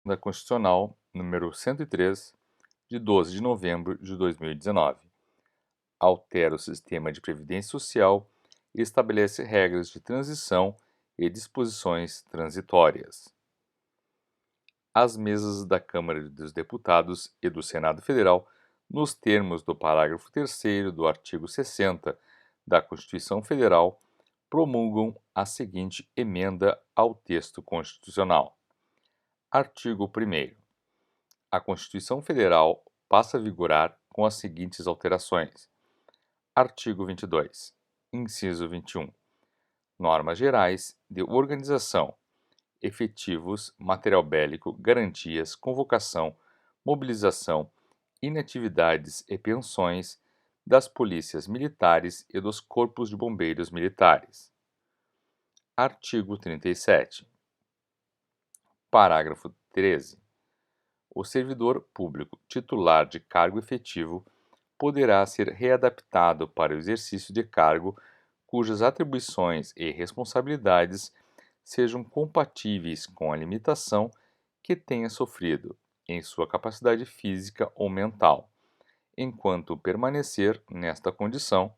Emenda Constitucional número 103, de 12 de novembro de 2019. Altera o sistema de previdência social e estabelece regras de transição e disposições transitórias. As mesas da Câmara dos Deputados e do Senado Federal, nos termos do parágrafo 3º do artigo 60 da Constituição Federal, promulgam a seguinte emenda ao texto constitucional. Artigo 1º. A Constituição Federal passa a vigorar com as seguintes alterações. Artigo 22. Inciso 21. Normas gerais de organização, efetivos, material bélico, garantias, convocação, mobilização, inatividades e pensões das polícias militares e dos corpos de bombeiros militares. Artigo 37. Parágrafo 13. O servidor público titular de cargo efetivo poderá ser readaptado para o exercício de cargo cujas atribuições e responsabilidades sejam compatíveis com a limitação que tenha sofrido em sua capacidade física ou mental, enquanto permanecer nesta condição,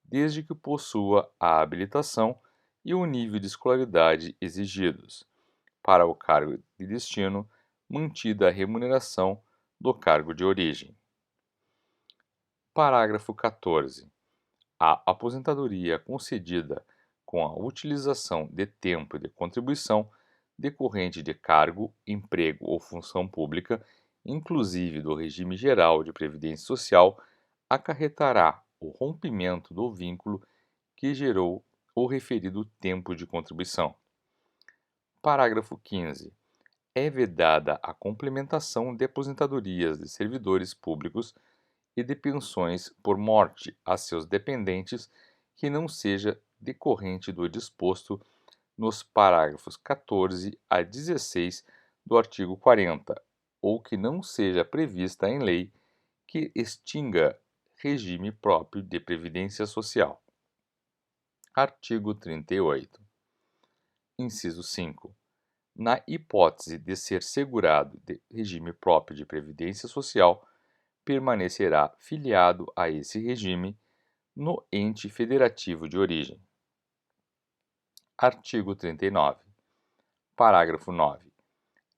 desde que possua a habilitação e o nível de escolaridade exigidos para o cargo de destino, mantida a remuneração do cargo de origem. Parágrafo 14. A aposentadoria concedida com a utilização de tempo de contribuição decorrente de cargo, emprego ou função pública, inclusive do regime geral de previdência social, acarretará o rompimento do vínculo que gerou o referido tempo de contribuição. Parágrafo 15. É vedada a complementação de aposentadorias de servidores públicos e de pensões por morte a seus dependentes que não seja decorrente do disposto nos parágrafos 14 a 16 do artigo 40, ou que não seja prevista em lei que extinga regime próprio de previdência social. Artigo 38. Inciso 5. Na hipótese de ser segurado de regime próprio de previdência social, permanecerá filiado a esse regime no ente federativo de origem. Artigo 39. Parágrafo 9.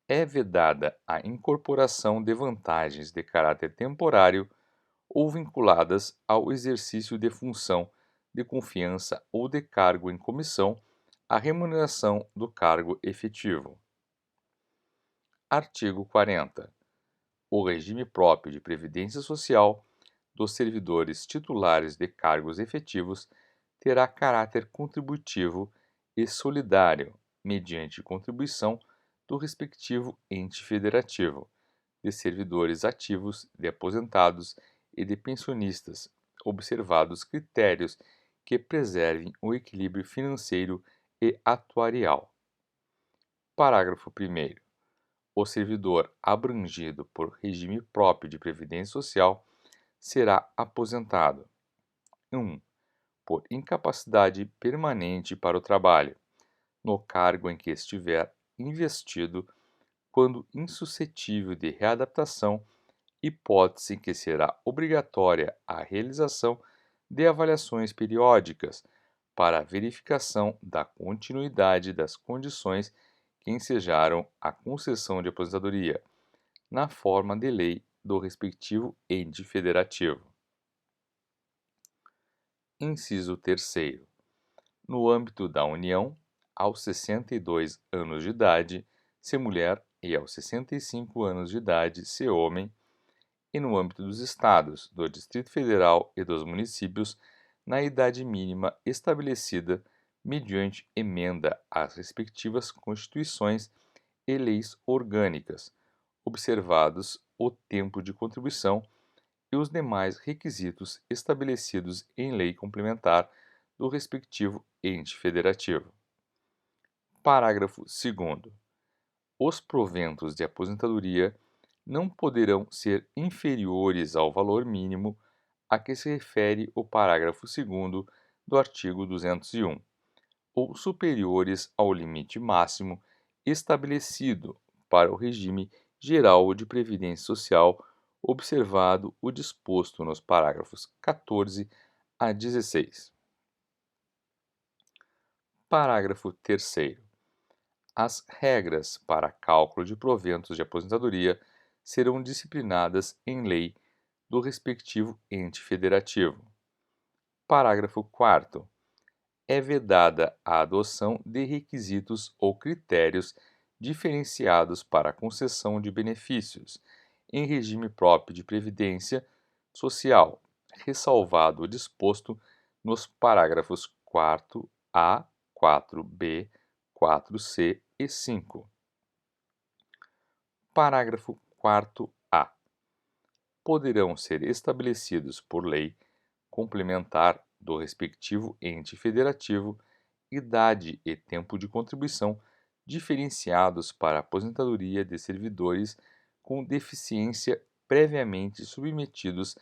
É vedada a incorporação de vantagens de caráter temporário ou vinculadas ao exercício de função de confiança ou de cargo em comissão à remuneração do cargo efetivo. Artigo 40. O regime próprio de previdência social dos servidores titulares de cargos efetivos terá caráter contributivo e solidário, mediante contribuição do respectivo ente federativo, de servidores ativos, de aposentados e de pensionistas, observados critérios que preservem o equilíbrio financeiro e atuarial. Parágrafo 1º. O servidor abrangido por regime próprio de previdência social será aposentado: 1. Por incapacidade permanente para o trabalho, no cargo em que estiver investido, quando insuscetível de readaptação, hipótese em que será obrigatória a realização de avaliações periódicas para a verificação da continuidade das condições que ensejaram a concessão de aposentadoria, na forma de lei do respectivo ente federativo. Inciso 3º. No âmbito da União, aos 62 anos de idade, se mulher, e aos 65 anos de idade, se homem, e no âmbito dos Estados, do Distrito Federal e dos municípios, na idade mínima estabelecida mediante emenda às respectivas constituições e leis orgânicas, observados o tempo de contribuição e os demais requisitos estabelecidos em lei complementar do respectivo ente federativo. Parágrafo 2º. Os proventos de aposentadoria não poderão ser inferiores ao valor mínimo a que se refere o parágrafo 2º do artigo 201, ou superiores ao limite máximo estabelecido para o regime geral de previdência social, observado o disposto nos parágrafos 14 a 16. Parágrafo 3º. As regras para cálculo de proventos de aposentadoria serão disciplinadas em lei do respectivo ente federativo. Parágrafo 4º. É vedada a adoção de requisitos ou critérios diferenciados para a concessão de benefícios em regime próprio de previdência social, ressalvado o disposto nos parágrafos 4A, 4B, 4C e 5. Parágrafo 4A. Poderão ser estabelecidos por lei complementar do respectivo ente federativo idade e tempo de contribuição diferenciados para a aposentadoria de servidores com deficiência previamente submetidos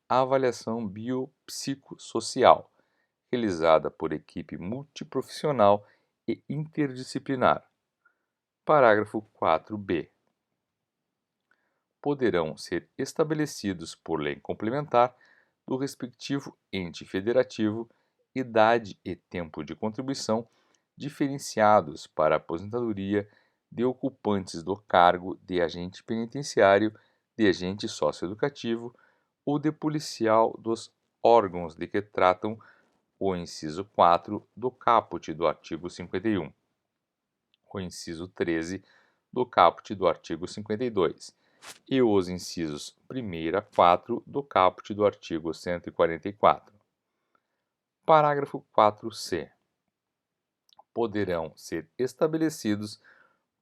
à avaliação biopsicossocial, realizada por equipe multiprofissional e interdisciplinar. Parágrafo 4b. Poderão ser estabelecidos por lei complementar do respectivo ente federativo idade e tempo de contribuição diferenciados para a aposentadoria de ocupantes do cargo de agente penitenciário, de agente socioeducativo ou de policial dos órgãos de que tratam o inciso 4 do caput do artigo 51, o inciso 13 do caput do artigo 52 e os incisos 1º a 4 do caput do artigo 144. Parágrafo 4c. Poderão ser estabelecidos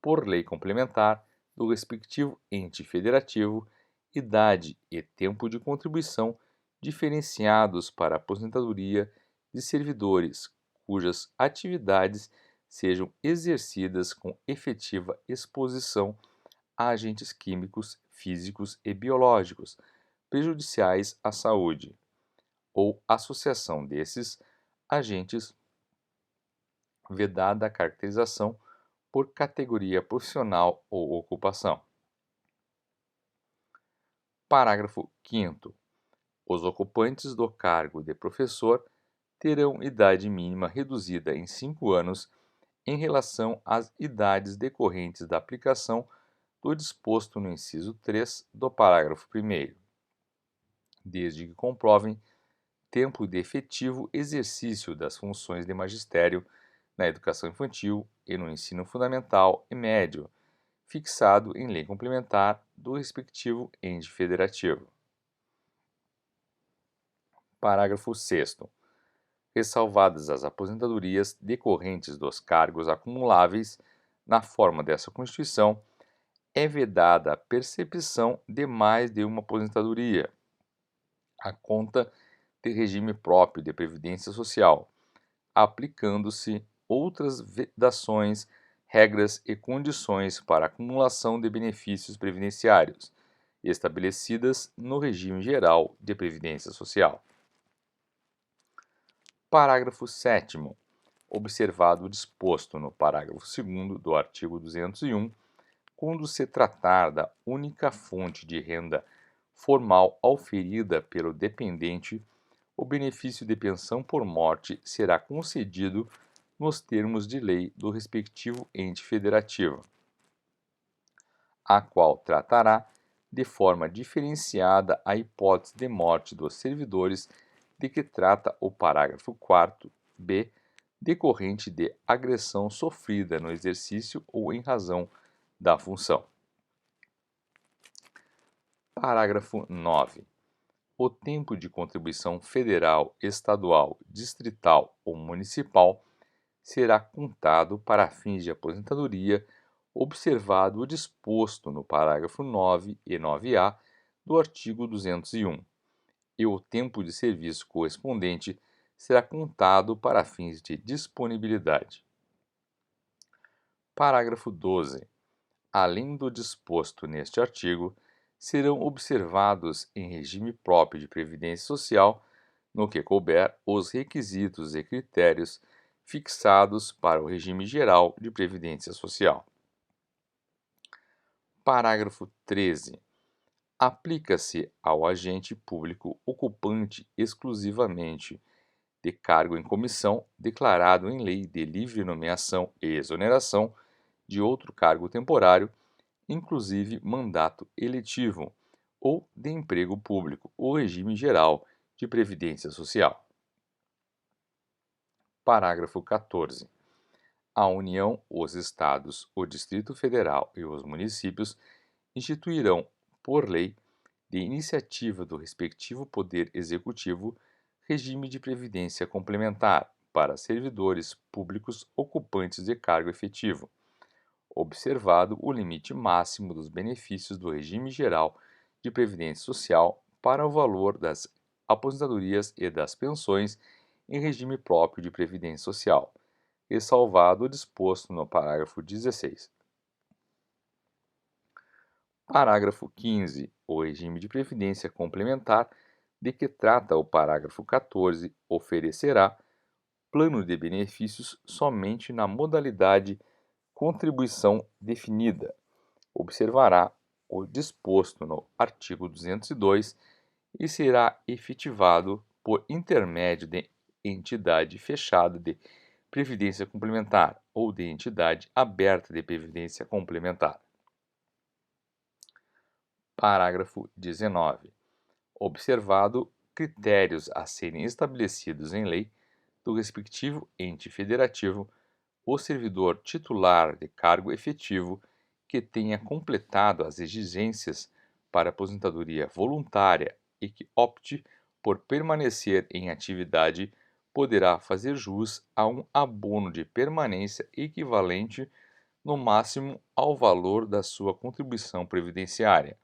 por lei complementar do respectivo ente federativo idade e tempo de contribuição diferenciados para a aposentadoria de servidores cujas atividades sejam exercidas com efetiva exposição a agentes químicos, físicos e biológicos prejudiciais à saúde, ou associação desses agentes, vedada a caracterização por categoria profissional ou ocupação. Parágrafo 5º. Os ocupantes do cargo de professor terão idade mínima reduzida em 5 anos em relação às idades decorrentes da aplicação do disposto no inciso 3 do parágrafo 1º, desde que comprovem tempo de efetivo exercício das funções de magistério na educação infantil e no ensino fundamental e médio, fixado em lei complementar do respectivo ente federativo. Parágrafo 6º. Ressalvadas as aposentadorias decorrentes dos cargos acumuláveis na forma dessa Constituição, é vedada a percepção de mais de uma aposentadoria, à conta de regime próprio de previdência social, aplicando-se outras vedações, regras e condições para acumulação de benefícios previdenciários, estabelecidas no regime geral de previdência social. Parágrafo 7º. Observado o disposto no parágrafo 2º do artigo 201, quando se tratar da única fonte de renda formal auferida pelo dependente, o benefício de pensão por morte será concedido nos termos de lei do respectivo ente federativo, a qual tratará de forma diferenciada a hipótese de morte dos servidores de que trata o parágrafo 4b, decorrente de agressão sofrida no exercício ou em razão da função. Parágrafo 9. O tempo de contribuição federal, estadual, distrital ou municipal será contado para fins de aposentadoria, observado o disposto no parágrafo 9 e 9A do artigo 201, e o tempo de serviço correspondente será contado para fins de disponibilidade. Parágrafo 12. Além do disposto neste artigo, serão observados em regime próprio de previdência social, no que couber, os requisitos e critérios fixados para o regime geral de previdência social. Parágrafo 13. Aplica-se ao agente público ocupante exclusivamente de cargo em comissão declarado em lei de livre nomeação e exoneração de outro cargo temporário, inclusive mandato eletivo, ou de emprego público, o regime geral de previdência social. Parágrafo 14. A União, os Estados, o Distrito Federal e os municípios instituirão, por lei, de iniciativa do respectivo Poder Executivo, regime de previdência complementar para servidores públicos ocupantes de cargo efetivo, observado o limite máximo dos benefícios do regime geral de previdência social para o valor das aposentadorias e das pensões em regime próprio de previdência social, ressalvado o disposto no parágrafo 16. Parágrafo 15. O regime de previdência complementar de que trata o parágrafo 14 oferecerá plano de benefícios somente na modalidade contribuição definida. Observará o disposto no artigo 202 e será efetivado por intermédio de entidade fechada de previdência complementar ou de entidade aberta de previdência complementar. Parágrafo 19. Observado critérios a serem estabelecidos em lei do respectivo ente federativo, o servidor titular de cargo efetivo que tenha completado as exigências para aposentadoria voluntária e que opte por permanecer em atividade poderá fazer jus a um abono de permanência equivalente no máximo ao valor da sua contribuição previdenciária,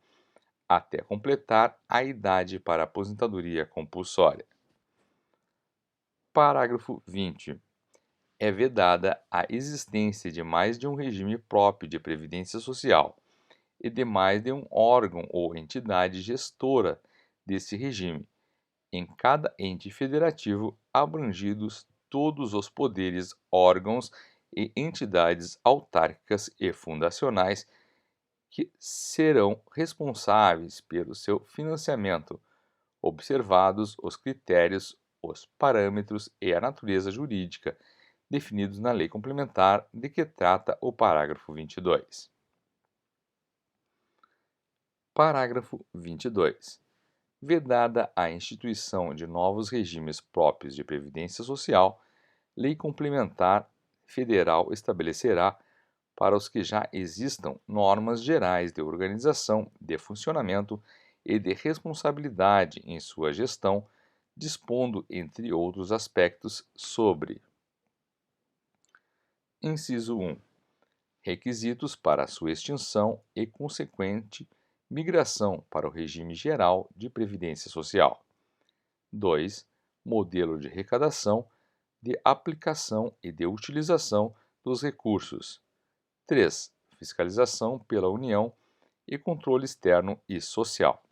até completar a idade para aposentadoria compulsória. Parágrafo 20. É vedada a existência de mais de um regime próprio de previdência social e de mais de um órgão ou entidade gestora desse regime, em cada ente federativo abrangidos todos os poderes, órgãos e entidades autárquicas e fundacionais que serão responsáveis pelo seu financiamento, observados os critérios, os parâmetros e a natureza jurídica definidos na lei complementar de que trata o parágrafo 22. Parágrafo 22. Vedada a instituição de novos regimes próprios de previdência social, lei complementar federal estabelecerá, para os que já existam, normas gerais de organização, de funcionamento e de responsabilidade em sua gestão, dispondo, entre outros aspectos, sobre: Inciso 1. Requisitos para sua extinção e consequente migração para o regime geral de previdência social. 2. Modelo de arrecadação, de aplicação e de utilização dos recursos. 3. Fiscalização pela União e controle externo e social.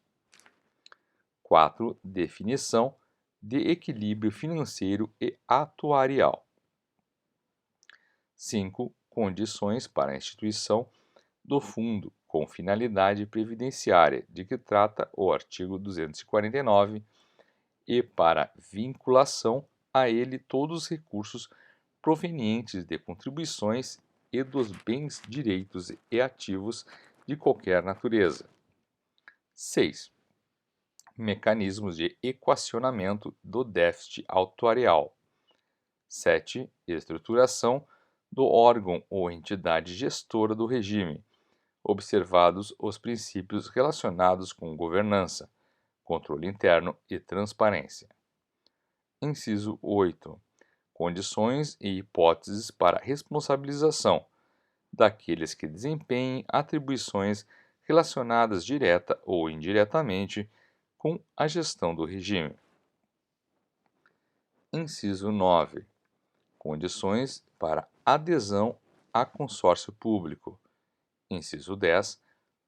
4. Definição de equilíbrio financeiro e atuarial. 5. Condições para a instituição do fundo com finalidade previdenciária de que trata o artigo 249 e para vinculação a ele todos os recursos provenientes de contribuições e dos bens, direitos e ativos de qualquer natureza. 6. Mecanismos de equacionamento do déficit atuarial. 7. Estruturação do órgão ou entidade gestora do regime, observados os princípios relacionados com governança, controle interno e transparência. Inciso 8. Condições e hipóteses para responsabilização daqueles que desempenhem atribuições relacionadas direta ou indiretamente com a gestão do regime. Inciso 9. Condições para adesão a consórcio público. Inciso 10.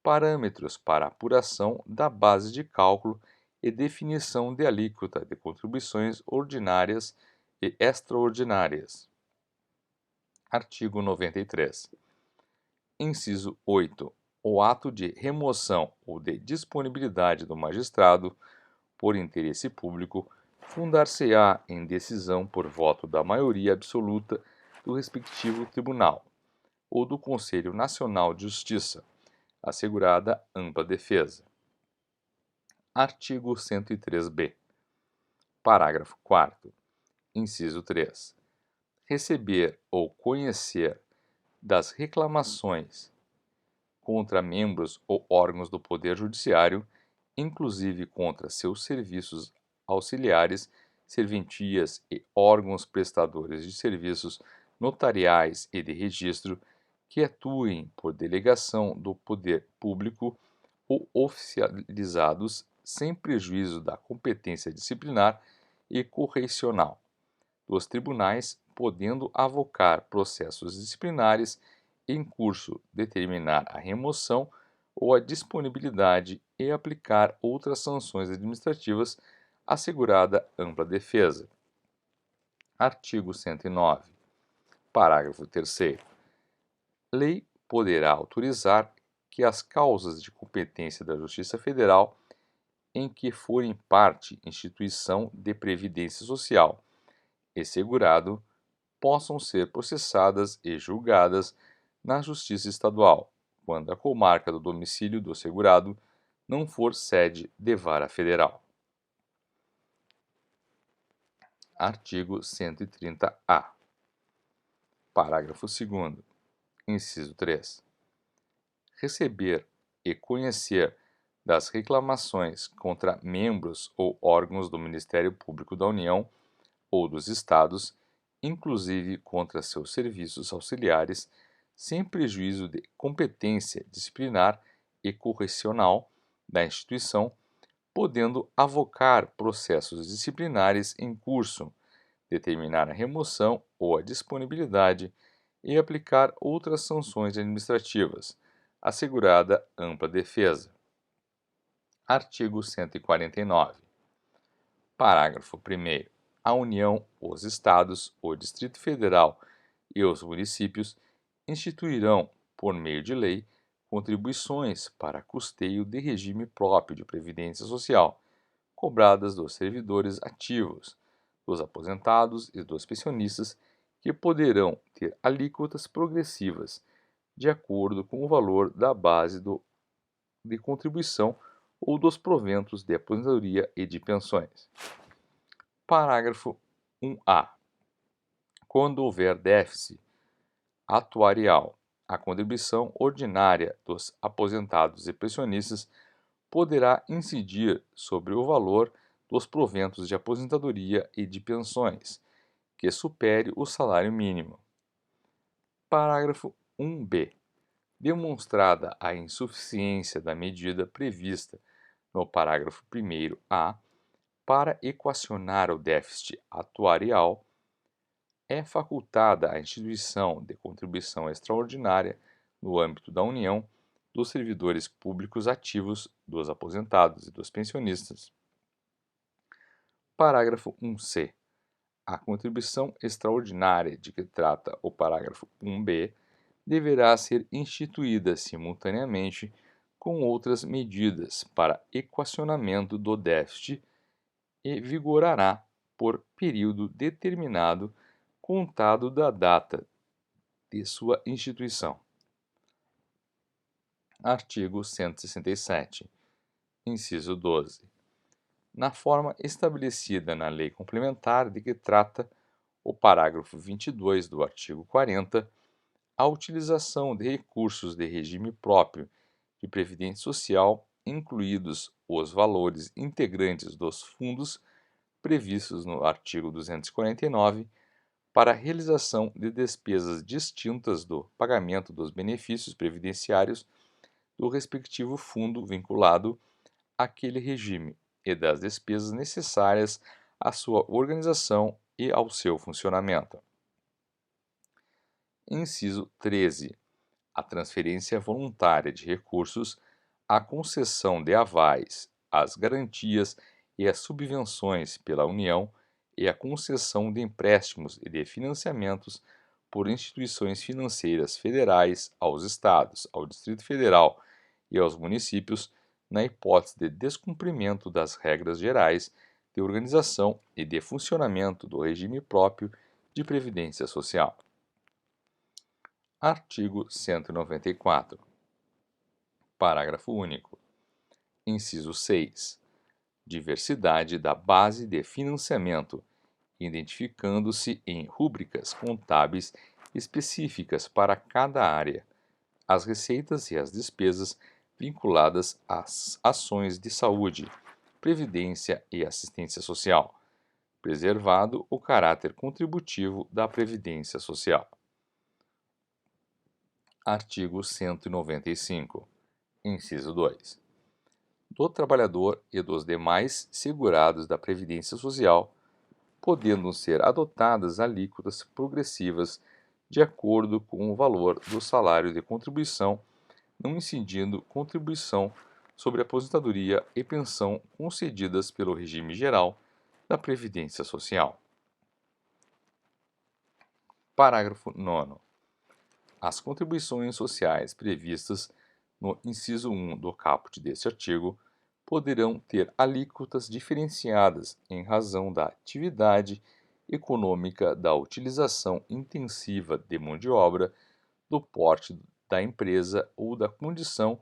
Parâmetros para apuração da base de cálculo e definição de alíquota de contribuições ordinárias e extraordinárias. Artigo 93. Inciso 8. O ato de remoção ou de disponibilidade do magistrado por interesse público fundar-se-á em decisão por voto da maioria absoluta do respectivo tribunal ou do Conselho Nacional de Justiça, assegurada ampla defesa. Artigo 103-B. Parágrafo 4º. Inciso 3. Receber ou conhecer das reclamações contra membros ou órgãos do Poder Judiciário, inclusive contra seus serviços auxiliares, serventias e órgãos prestadores de serviços notariais e de registro que atuem por delegação do poder público ou oficializados sem prejuízo da competência disciplinar e correicional dos tribunais, podendo avocar processos disciplinares em curso, determinar a remoção ou a disponibilidade e aplicar outras sanções administrativas, assegurada ampla defesa. Artigo 109. Parágrafo 3º. Lei poderá autorizar que as causas de competência da Justiça Federal em que forem parte instituição de previdência social e segurado possam ser processadas e julgadas na Justiça Estadual, quando a comarca do domicílio do segurado não for sede de vara federal. Artigo 130-A. Parágrafo 2º. Inciso 3. Receber e conhecer das reclamações contra membros ou órgãos do Ministério Público da União ou dos Estados, inclusive contra seus serviços auxiliares, sem prejuízo de competência disciplinar e correcional da instituição, podendo avocar processos disciplinares em curso, determinar a remoção ou a disponibilidade e aplicar outras sanções administrativas, assegurada ampla defesa. Artigo 149. Parágrafo 1º. A União, os Estados, o Distrito Federal e os municípios instituirão, por meio de lei, contribuições para custeio de regime próprio de previdência social, cobradas dos servidores ativos, dos aposentados e dos pensionistas, que poderão ter alíquotas progressivas, de acordo com o valor da base de contribuição ou dos proventos de aposentadoria e de pensões. Parágrafo 1-A. Quando houver déficit atuarial, a contribuição ordinária dos aposentados e pensionistas poderá incidir sobre o valor dos proventos de aposentadoria e de pensões, que supere o salário mínimo. Parágrafo 1-B. Demonstrada a insuficiência da medida prevista no parágrafo 1º-A para equacionar o déficit atuarial, é facultada à instituição de contribuição extraordinária no âmbito da União, dos servidores públicos ativos, dos aposentados e dos pensionistas. Parágrafo 1-C. A contribuição extraordinária de que trata o parágrafo 1-B deverá ser instituída simultaneamente com outras medidas para equacionamento do déficit e vigorará por período determinado contado da data de sua instituição. Artigo 167. Inciso 12. Na forma estabelecida na lei complementar de que trata o parágrafo 22 do artigo 40, a utilização de recursos de regime próprio de previdência social, incluídos os valores integrantes dos fundos previstos no artigo 249, para a realização de despesas distintas do pagamento dos benefícios previdenciários do respectivo fundo vinculado àquele regime e das despesas necessárias à sua organização e ao seu funcionamento. Inciso 13. A transferência voluntária de recursos, a concessão de avais, as garantias e as subvenções pela União e a concessão de empréstimos e de financiamentos por instituições financeiras federais aos Estados, ao Distrito Federal e aos municípios na hipótese de descumprimento das regras gerais de organização e de funcionamento do regime próprio de previdência social. Artigo 194. Parágrafo único. Inciso 6. Diversidade da base de financiamento, identificando-se em rúbricas contábeis específicas para cada área, as receitas e as despesas vinculadas às ações de saúde, previdência e assistência social, preservado o caráter contributivo da previdência social. Artigo 195. Inciso 2. Do trabalhador e dos demais segurados da Previdência Social, podendo ser adotadas alíquotas progressivas de acordo com o valor do salário de contribuição, não incidindo contribuição sobre aposentadoria e pensão concedidas pelo regime geral da Previdência Social. Parágrafo 9º. As contribuições sociais previstas no inciso 1 do caput deste artigo poderão ter alíquotas diferenciadas em razão da atividade econômica, da utilização intensiva de mão de obra, do porte da empresa ou da condição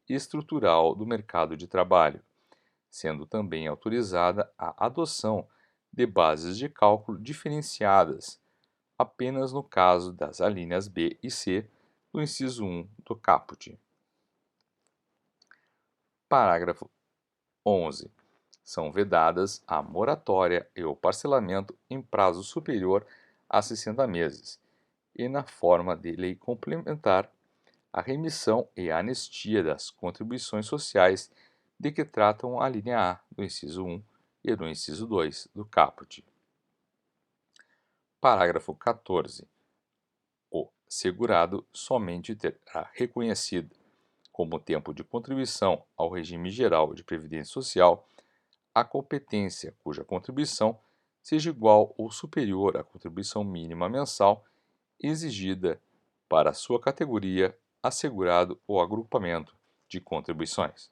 estrutural do mercado de trabalho, sendo também autorizada a adoção de bases de cálculo diferenciadas, apenas no caso das alíneas B e C do inciso 1 do caput. Parágrafo 11. São vedadas a moratória e o parcelamento em prazo superior a 60 meses, e na forma de lei complementar, a remissão e a anistia das contribuições sociais de que tratam a linha A do inciso 1 e do inciso 2 do caput. Parágrafo 14. O segurado somente terá reconhecido como tempo de contribuição ao regime geral de previdência social a competência cuja contribuição seja igual ou superior à contribuição mínima mensal exigida para sua categoria, assegurado ou agrupamento de contribuições.